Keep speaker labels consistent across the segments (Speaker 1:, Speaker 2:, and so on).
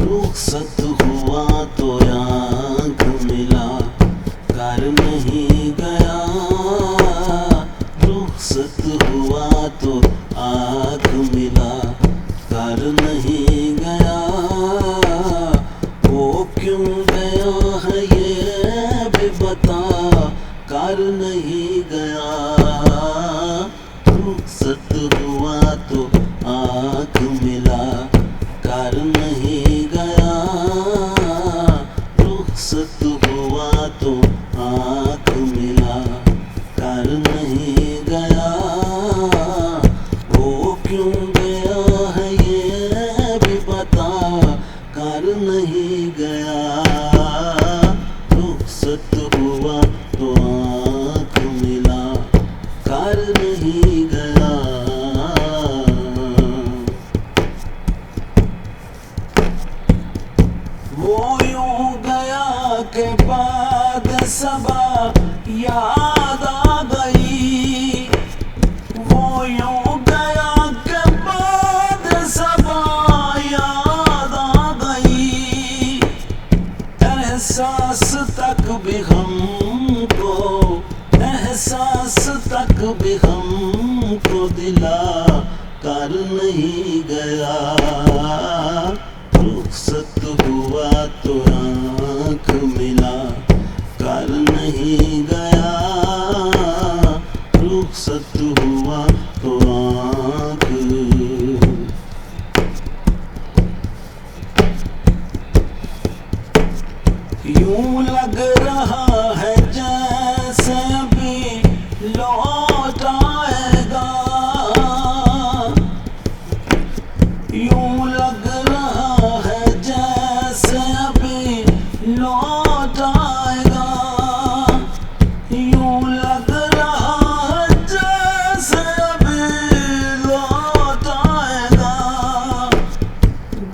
Speaker 1: रुखसत हुआ तो आँख मिला, कर नहीं गया। रुखसत हुआ तो आँख मिला, कर नहीं गया। वो क्यों गया है ये भी बता, कर नहीं गया। रुखसत हुआ तो आँख मिला, कर नहीं गया। रुखसत हुआ तो आँख मिला, कर नहीं गया। वो क्यों गया है ये भी बता, कर नहीं गया। रुखसत हुआ तो आँख मिला, कर नहीं गया। वो यूं गया के बाद सबा याद आ गई। वो यूं गया के बाद सबा याद आ गई। एहसास तक भी हमको, एहसास तक भी हमको दिला, कर नहीं गया। रुखसत हुआ तो आँख मिला, कर नहीं गया। रुखसत हुआ तो आँख। यूं लग रहा है जैसे अभी लौट आएगा। यूं लग रहा है जैसे अभी लौट आएगा। यूं लग रहा है जैसे अभी लौट आएगा।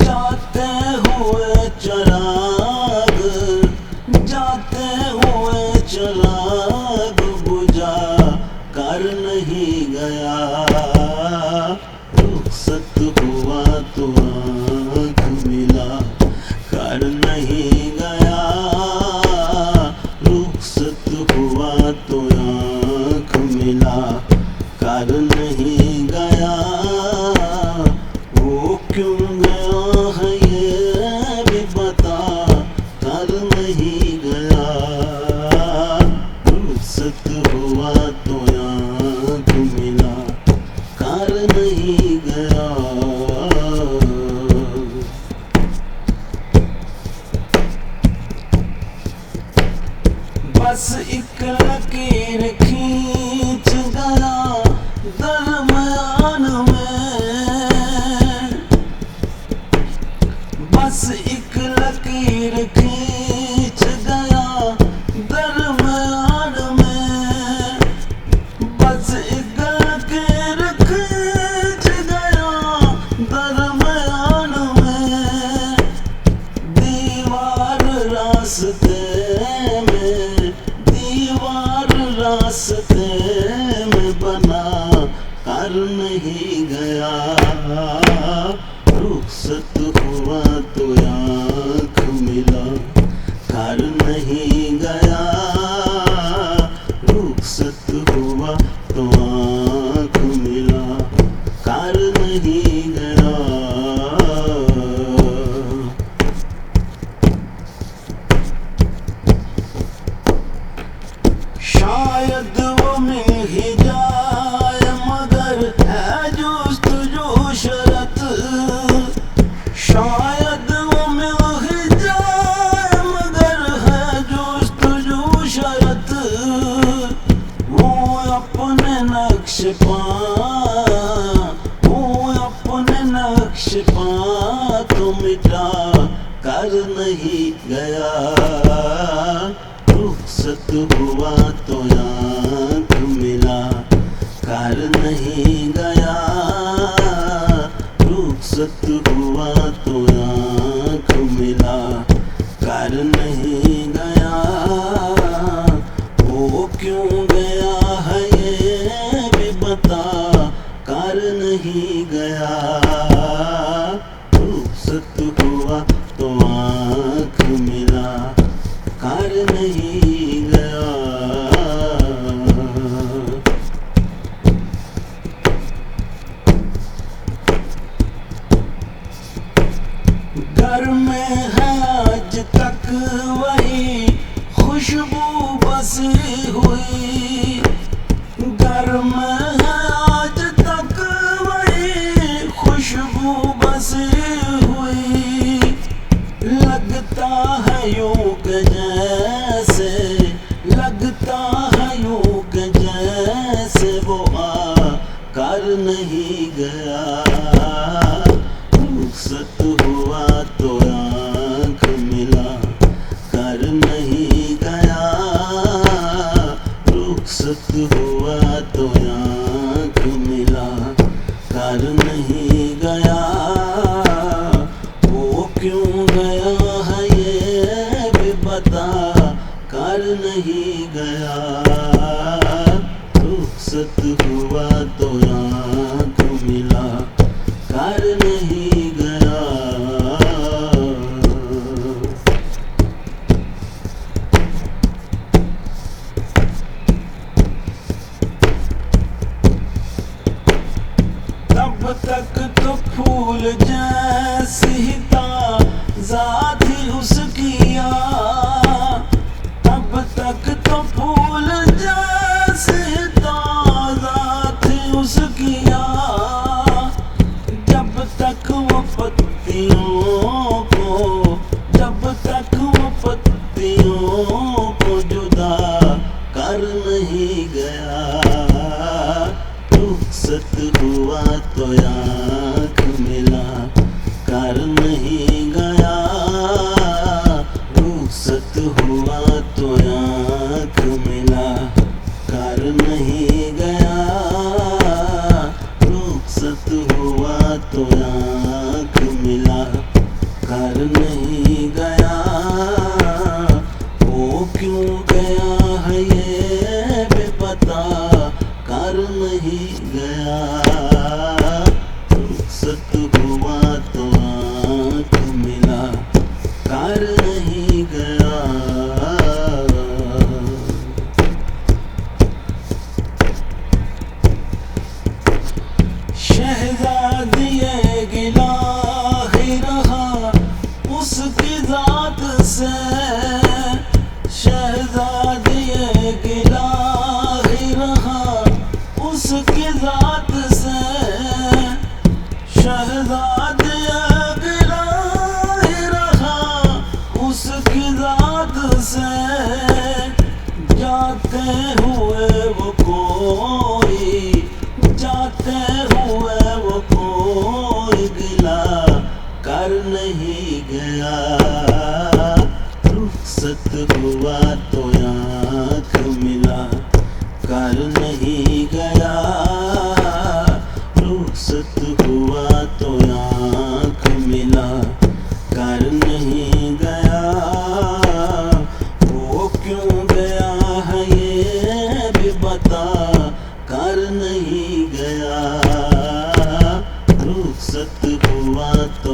Speaker 1: जाते हुए चिराग, जाते हुए चिराग बुझा, कर नहीं गया। रुखसत हुआ तो आँख मिला, कर नहीं गया। रुखसत हुआ तो आँख मिला, कर नहीं गया। वो क्यों गया है ये भी बता, कर नहीं गया। रुखसत हुआ तो आँख मिला, कर नहीं गया। बस एक लकीर खींच गया दरमियान में। बस एक लकीर खींच गया दरमियान में। बस एक लकीर खींच गया दरमियान में। दीवार रास्ते में, दीवार रास्ते में बना, कर नहीं गया। रुखसत हुआ तो आँख मिला, कर नहीं गया। रुखसत हुआ तो आँख मिला, कर नहीं गया। शायद वो मिल ही जाए मगर है जुस्तजू शरत। शायद वो मिल ही जाए मगर है जुस्तजू शरत। वो अपने नक्श पा, वो अपने नक्श पा तो मिटा, कर नहीं गया। रुखसत हुआ तो आँख मिला, कर नहीं गया। रुखसत हुआ तो आँख मिला, कर नहीं गया। वो क्यों गया है ये भी बता, कर नहीं गया। रुखसत हुआ तो बसी हुई, लगता है यूं कि जैसे, लगता है यूं कि जैसे वो कर नहीं गया। रुखसत हुआ तो आँख मिला, कर नहीं गया। रुखसत हुआ तो आँख मिला, कर नहीं गया। वो क्यों गया है ये भी बता, कर नहीं गया। रुखसत हुआ तो आँख मिला, कर नहीं गया। तब तक तो फूल जैसी ताज़ा थी उसकी याद, तब तक तो फूल जैसी ताज़ा थी उसकी याद। जब तक वो पत्तियों को, जब तक वो पत्तियों को जुदा कर नहीं गया। रुखसत हुआ तो आँख मिला, कर नहीं गया। रुखसत हुआ तो आँख मिला, कर नहीं गया। रुखसत हुआ तो आँख मिला, कर नहीं गया। वो क्यों गया है ये भी पता, कर नहीं गया। रुखसत हुआ तो आँख मिला, कर नहीं गया। शहज़ादिए गिला ही रहा उसकी ज़ात से, शहज़ादिए गिला ही रहा उसकी ज़ात से। शहज़ादिए गिला ही रहा उसकी ज़ात से। जाते हुए वो कोई, जाते हुए वो कोई गिला कर नहीं गया। रुखसत हुआ तो आँख मिला, कर नहीं गया। रुखसत हुआ तो आँख मिला, कर नहीं गया। वो क्यों गया है ये भी बता, कर नहीं गया। रुखसत हुआ तो